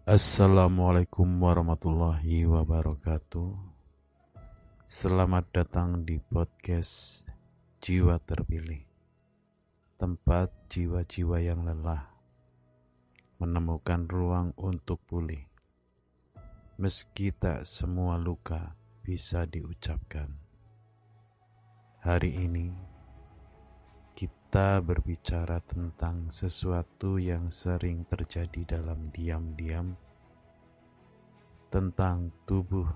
Assalamualaikum warahmatullahi wabarakatuh. Selamat datang di podcast Jiwa Terpilih, tempat jiwa-jiwa yang lelah menemukan ruang untuk pulih. Meski tak semua luka bisa diucapkan. Hari ini kita berbicara tentang sesuatu yang sering terjadi dalam diam-diam, tentang tubuh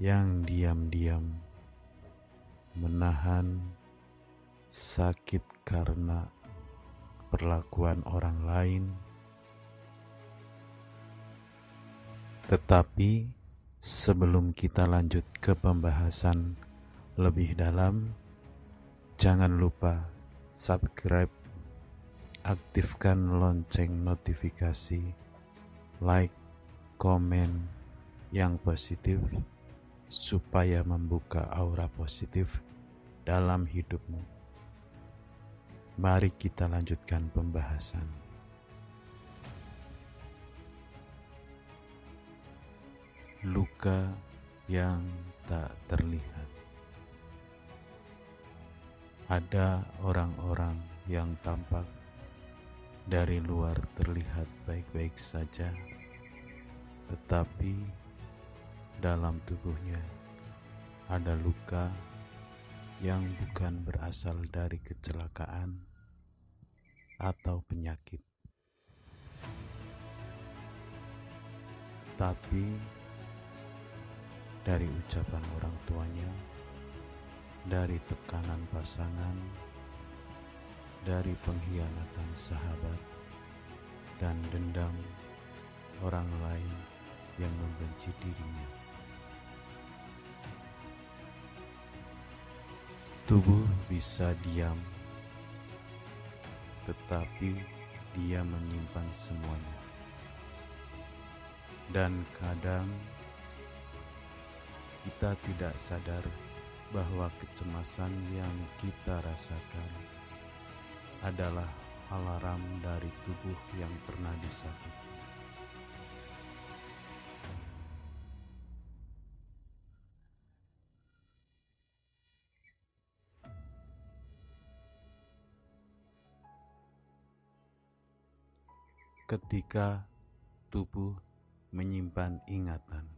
yang diam-diam menahan sakit karena perlakuan orang lain. Tetapi sebelum kita lanjut ke pembahasan lebih dalam, jangan lupa subscribe, aktifkan lonceng notifikasi, like, komen yang positif supaya membuka aura positif dalam hidupmu. Mari kita lanjutkan pembahasan. Luka yang tak terlihat. Ada orang-orang yang tampak dari luar terlihat baik-baik saja, tetapi dalam tubuhnya ada luka yang bukan berasal dari kecelakaan atau penyakit, tapi dari ucapan orang tuanya, dari tekanan pasangan, dari pengkhianatan sahabat, dan dendam orang lain yang membenci dirinya. Tubuh bisa diam, tetapi dia menyimpan semuanya. Dan kadang kita tidak sadar bahwa kecemasan yang kita rasakan adalah alarm dari tubuh yang pernah disakiti. Ketika tubuh menyimpan ingatan,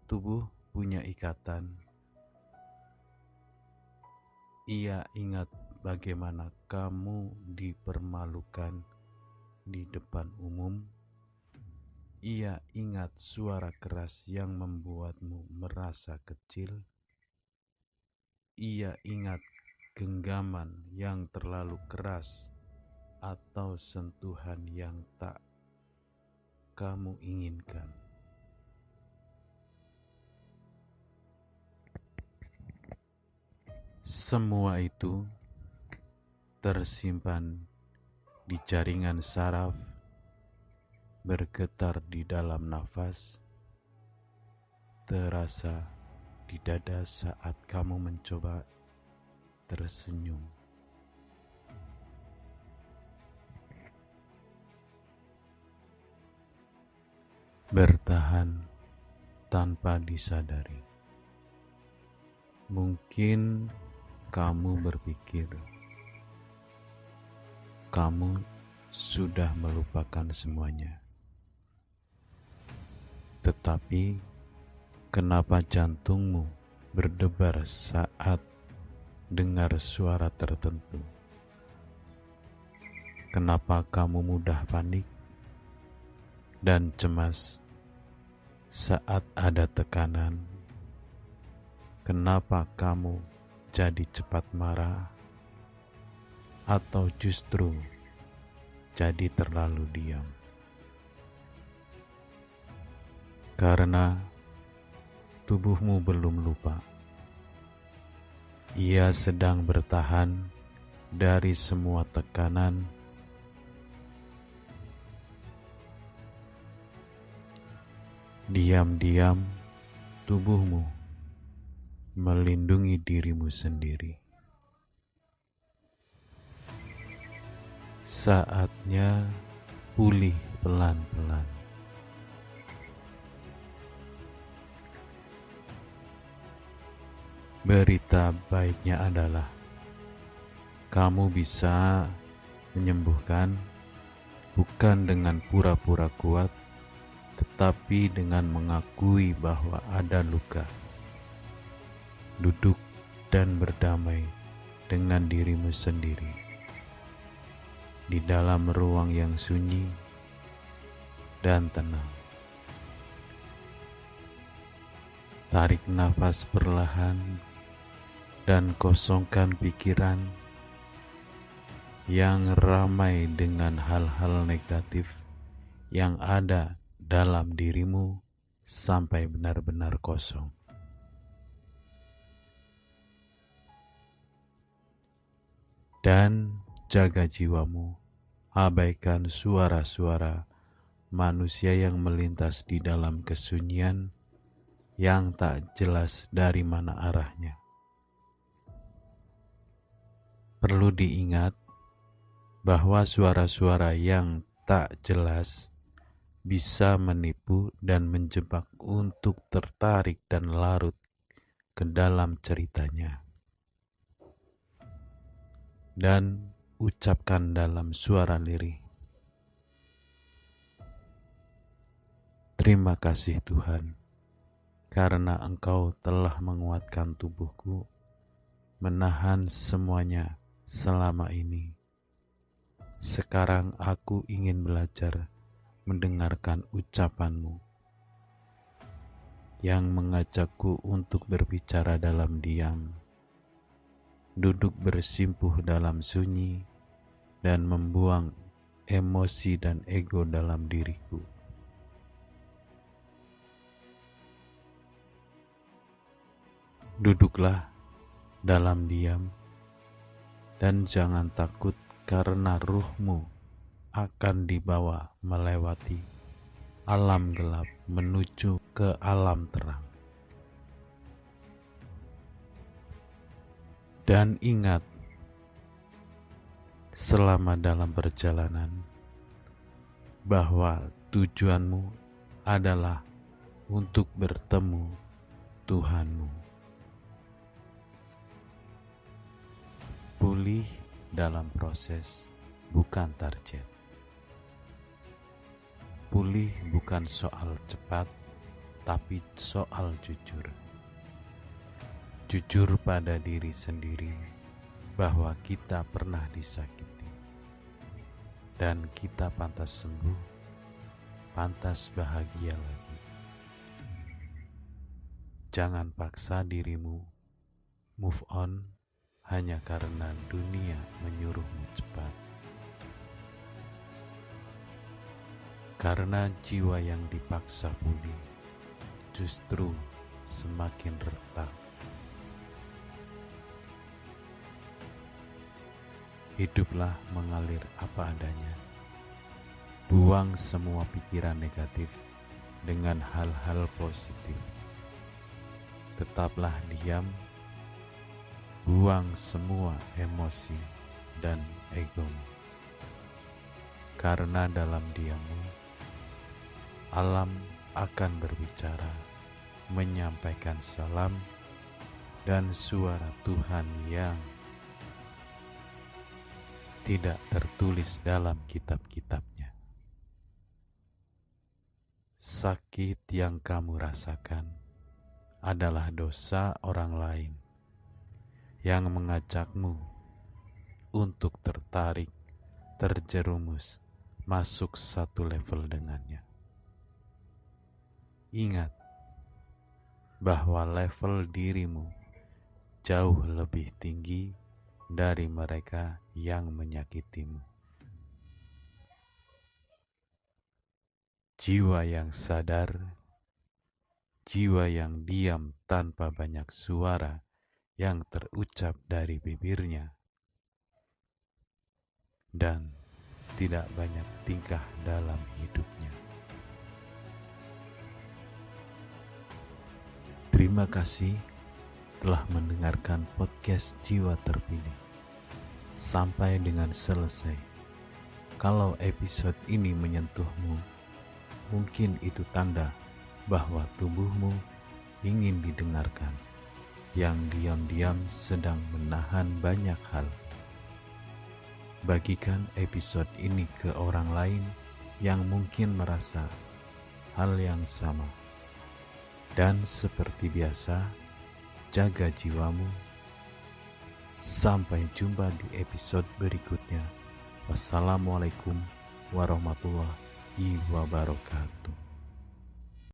tubuh punya ikatan. Ia ingat bagaimana kamu dipermalukan di depan umum. Ia ingat suara keras yang membuatmu merasa kecil. Ia ingat genggaman yang terlalu keras atau sentuhan yang tak kamu inginkan. Semua itu tersimpan di jaringan saraf, bergetar di dalam nafas, terasa di dada saat kamu mencoba tersenyum. Bertahan tanpa disadari. Mungkin kamu berpikir kamu sudah melupakan semuanya. Tetapi kenapa jantungmu berdebar saat dengar suara tertentu? Kenapa kamu mudah panik dan cemas saat ada tekanan? Kenapa kamu jadi cepat marah atau justru jadi terlalu diam? Karena tubuhmu belum lupa. Ia sedang bertahan dari semua tekanan. Diam-diam tubuhmu melindungi dirimu sendiri. Saatnya pulih pelan-pelan. Berita baiknya adalah kamu bisa menyembuhkan bukan dengan pura-pura kuat, tetapi dengan mengakui bahwa ada luka. Duduk dan berdamai dengan dirimu sendiri di dalam ruang yang sunyi dan tenang. Tarik nafas perlahan dan kosongkan pikiran yang ramai dengan hal-hal negatif yang ada dalam dirimu sampai benar-benar kosong. Dan jaga jiwamu, abaikan suara-suara manusia yang melintas di dalam kesunyian yang tak jelas dari mana arahnya. Perlu diingat bahwa suara-suara yang tak jelas bisa menipu dan menjebak untuk tertarik dan larut ke dalam ceritanya. Dan ucapkan dalam suara lirih, terima kasih Tuhan, karena Engkau telah menguatkan tubuhku menahan semuanya selama ini. Sekarang aku ingin belajar mendengarkan ucapan-Mu yang mengajakku untuk berbicara dalam diam, duduk bersimpuh dalam sunyi, dan membuang emosi dan ego dalam diriku. Duduklah dalam diam dan jangan takut karena ruhmu akan dibawa melewati alam gelap menuju ke alam terang. Dan ingat, selama dalam perjalanan, bahwa tujuanmu adalah untuk bertemu Tuhanmu. Pulih dalam proses, bukan target. Pulih bukan soal cepat, tapi soal jujur. Jujur pada diri sendiri bahwa kita pernah disakiti dan kita pantas sembuh, pantas bahagia lagi. Jangan paksa dirimu move on hanya karena dunia menyuruhmu cepat. Karena jiwa yang dipaksa pulih justru semakin retak. Hiduplah mengalir apa adanya. Buang semua pikiran negatif dengan hal-hal positif. Tetaplah diam. Buang semua emosi dan egomu. Karena dalam diammu, alam akan berbicara, menyampaikan salam dan suara Tuhan yang tidak tertulis dalam kitab-kitabnya. Sakit yang kamu rasakan adalah dosa orang lain yang mengajakmu untuk tertarik, terjerumus, masuk satu level dengannya. Ingat bahwa level dirimu jauh lebih tinggi dari mereka yang menyakitimu. Jiwa yang sadar, jiwa yang diam tanpa banyak suara yang terucap dari bibirnya, dan tidak banyak tingkah dalam hidupnya. Terima kasih telah mendengarkan podcast Jiwa Terpilih. Sampai dengan selesai. Kalau episode ini menyentuhmu, mungkin itu tanda bahwa tubuhmu ingin didengarkan, yang diam-diam sedang menahan banyak hal. Bagikan episode ini ke orang lain yang mungkin merasa hal yang sama. Dan seperti biasa, jaga jiwamu. Sampai jumpa di episode berikutnya. Wassalamualaikum warahmatullahi wabarakatuh.